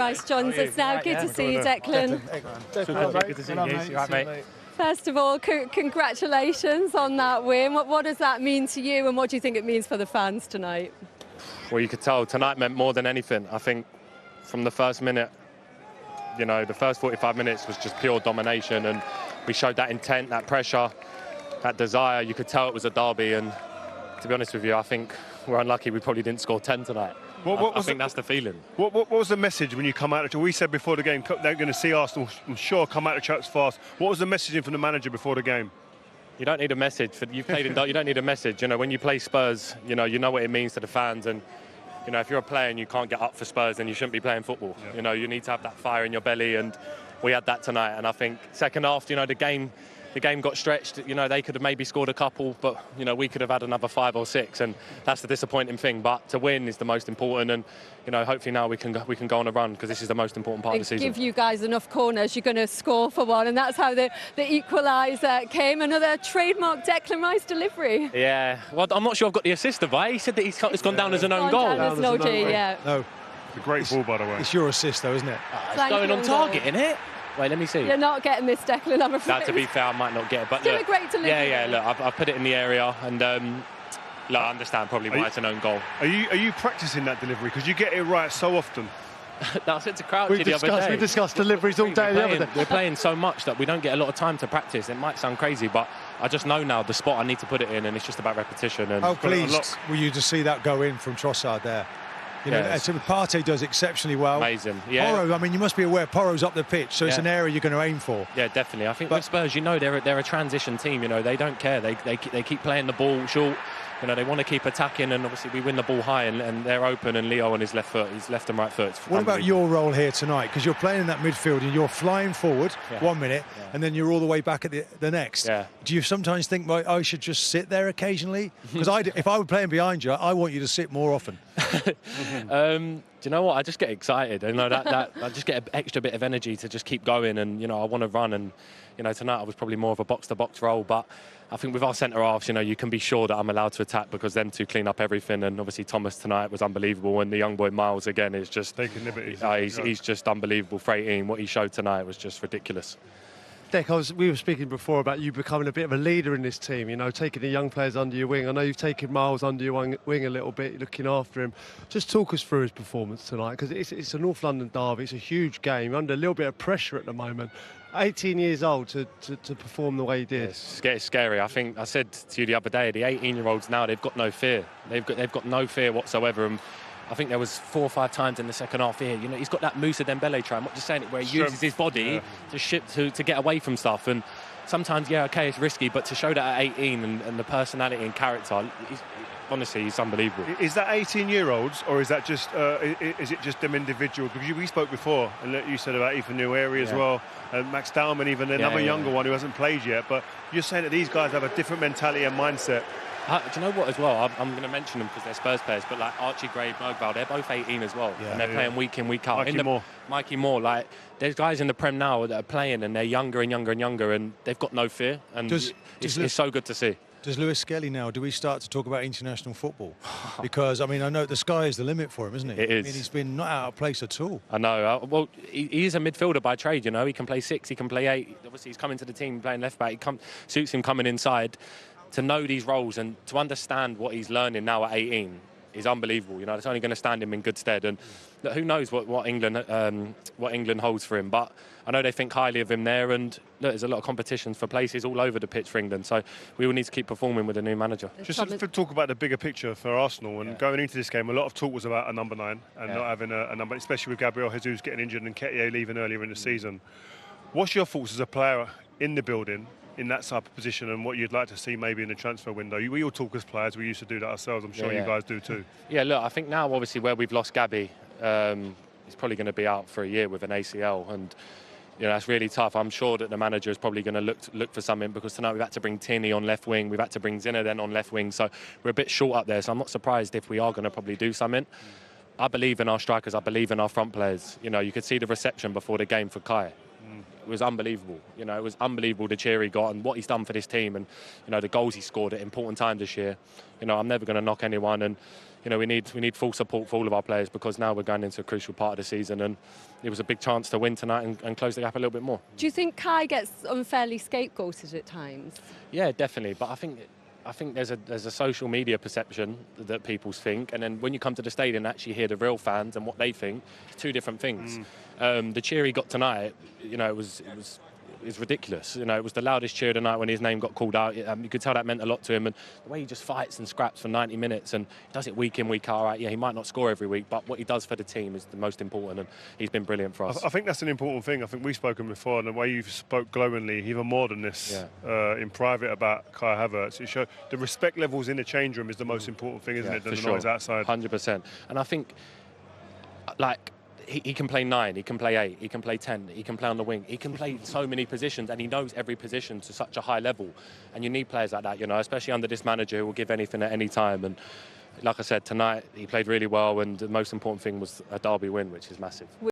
Rice joins us now. Good to see you, Declan. Good to see you, You're right, mate. First of all, congratulations on that win. What does that mean to you, and what do you think it means for the fans tonight? Well, you could tell tonight meant more than anything. I think from the first minute, you know, the first 45 minutes was just pure domination, and we showed that intent, that pressure, that desire. You could tell it was a derby, and to be honest with you, I think we're unlucky we probably didn't score 10 tonight. I think that's the feeling. What was the message when you come out? We said before the game they're going to see Arsenal, I'm sure, come out of tracks fast. What was the messaging from the manager before the game? You don't need a message. You've played in. You don't need a message. You know, when you play Spurs, you know what it means to the fans, and you know if you're a player and you can't get up for Spurs, then you shouldn't be playing football. Yeah. You know, you need to have that fire in your belly, and we had that tonight. And I think second half, you know, the game got stretched. You know, they could have maybe scored a couple, but you know we could have had another 5 or 6, and that's the disappointing thing. But to win is the most important, and you know hopefully now we can go on a run, because this is the most important part of the season. Give you guys enough corners, you're going to score for one, and that's how the equaliser came. Another trademark Declan Rice delivery. Yeah, well, I'm not sure I've got the assist of it. He said that it's gone down as an own goal. There's no G, yeah. No, it's a great ball, by the way. It's your assist, though, isn't it? It's going on target, isn't it? Wait, let me see. You're not getting this, Declan, I'm afraid. Now, to be fair, I might not get it. But still look, a great delivery. Yeah, look, I've put it in the area, and look, I understand probably why it's an own goal. Are you practicing that delivery? Because you get it right so often. No, I said to Crouchy the other day. We discussed deliveries all day the other day. We're playing so much that we don't get a lot of time to practice. It might sound crazy, but I just know now the spot I need to put it in, and it's just about repetition. And how pleased were you to see that go in from Trossard there? You know, so Partey does exceptionally well. Amazing, yeah. Porro, I mean, you must be aware Porro's up the pitch, so it's an area you're going to aim for. Yeah, definitely. I think with Spurs, you know, they're a transition team. You know, they don't care. They keep playing the ball short. You know, they want to keep attacking, and obviously we win the ball high, and they're open, and Leo on his left foot, his left and right foot. What about your role here tonight? Because you're playing in that midfield and you're flying forward 1 minute, and then you're all the way back at the next. Yeah. Do you sometimes think, well, I should just sit there occasionally? Because if I were playing behind you, I want you to sit more often. Do you know what? I just get excited. You know, that I just get an extra bit of energy to just keep going, and you know, I want to run. And you know, tonight I was probably more of a box-to-box role, but I think with our centre halves, you know, you can be sure that I'm allowed to attack, because them two clean up everything. And obviously Thomas tonight was unbelievable, and the young boy Miles again is just taking liberties. He's just unbelievable for 18. What he showed tonight was just ridiculous. Dec, we were speaking before about you becoming a bit of a leader in this team, you know, taking the young players under your wing. I know you've taken Miles under your wing a little bit, looking after him. Just talk us through his performance tonight, because it's a North London derby, it's a huge game, under a little bit of pressure at the moment. 18 years old to perform the way he did. It's scary. I think I said to you the other day, the 18-year-olds now, they've got no fear. They've got no fear whatsoever. And I think there was 4 or 5 times in the second half here. You know, he's got that Moussa Dembele try. I'm not just saying it, where he uses his body to get away from stuff. And sometimes, okay, it's risky, but to show that at 18 and the personality and character, honestly, he's unbelievable. Is that 18-year-olds, or is that just is it just them individual? Because we spoke before, and you said about Ethan Neweri as well, and Max Dowman, even another younger one who hasn't played yet. But you're saying that these guys have a different mentality and mindset. Do you know what as well? I'm going to mention them because they're Spurs players, but like Archie Gray, Bergvall, they're both 18 as well. And they're playing week in, week out. Mikey Moore, like, there's guys in the Prem now that are playing, and they're younger and younger and younger, and they've got no fear. And it's so good to see. Does Lewis-Skelly now, do we start to talk about international football? Because, I mean, I know the sky is the limit for him, isn't it? It is. I mean, he's been not out of place at all. I know. Well, he is a midfielder by trade, you know. He can play 6, he can play 8. Obviously, he's coming to the team playing left back. Suits him coming inside. To know these roles and to understand what he's learning now at 18 is unbelievable. You know, it's only going to stand him in good stead. And look, who knows what England holds for him? But I know they think highly of him there. And look, there's a lot of competitions for places all over the pitch for England. So we will need to keep performing with a new manager. Just to talk about the bigger picture for Arsenal, and going into this game, a lot of talk was about a number 9 and not having a number, especially with Gabriel Jesus getting injured and Nketiah leaving earlier in the season. What's your thoughts as a player in the building, in that type of position, and what you'd like to see maybe in the transfer window? We all talk as players, we used to do that ourselves, I'm sure you guys do too. Yeah, look, I think now obviously where we've lost Gabby, he's probably going to be out for a year with an ACL, and you know, that's really tough. I'm sure that the manager is probably going to look for something, because tonight we've had to bring Tierney on left wing, we've had to bring Zinner then on left wing, so we're a bit short up there, so I'm not surprised if we are going to probably do something. I believe in our strikers, I believe in our front players. You know, you could see the reception before the game for Kai. was unbelievable. You know, it was unbelievable the cheer he got and what he's done for this team, and you know the goals he scored at important times this year. You know, I'm never going to knock anyone, and you know we need full support for all of our players, because now we're going into a crucial part of the season, and it was a big chance to win tonight and close the gap a little bit more. Do you think Kai gets unfairly scapegoated at times? Yeah, definitely. But I think there's a social media perception that people think, and then when you come to the stadium and actually hear the real fans and what they think, it's two different things. The cheer he got tonight, you know, it was ridiculous. You know, it was the loudest cheer of the night when his name got called out. You could tell that meant a lot to him, and the way he just fights and scraps for 90 minutes, and he does it week in, week out. Right? Yeah, he might not score every week, but what he does for the team is the most important, and he's been brilliant for us. I think that's an important thing. I think we've spoken before, and the way you've spoke glowingly, even more than this, in private about Kai Havertz, it showed the respect levels in the change room is the most important thing, isn't it, than the noise outside? 100%. And I think, like, he can play 9, he can play 8, he can play 10, he can play on the wing. He can play so many positions, and he knows every position to such a high level. And you need players like that, you know, especially under this manager who will give anything at any time. And like I said, tonight he played really well, and the most important thing was a derby win, which is massive.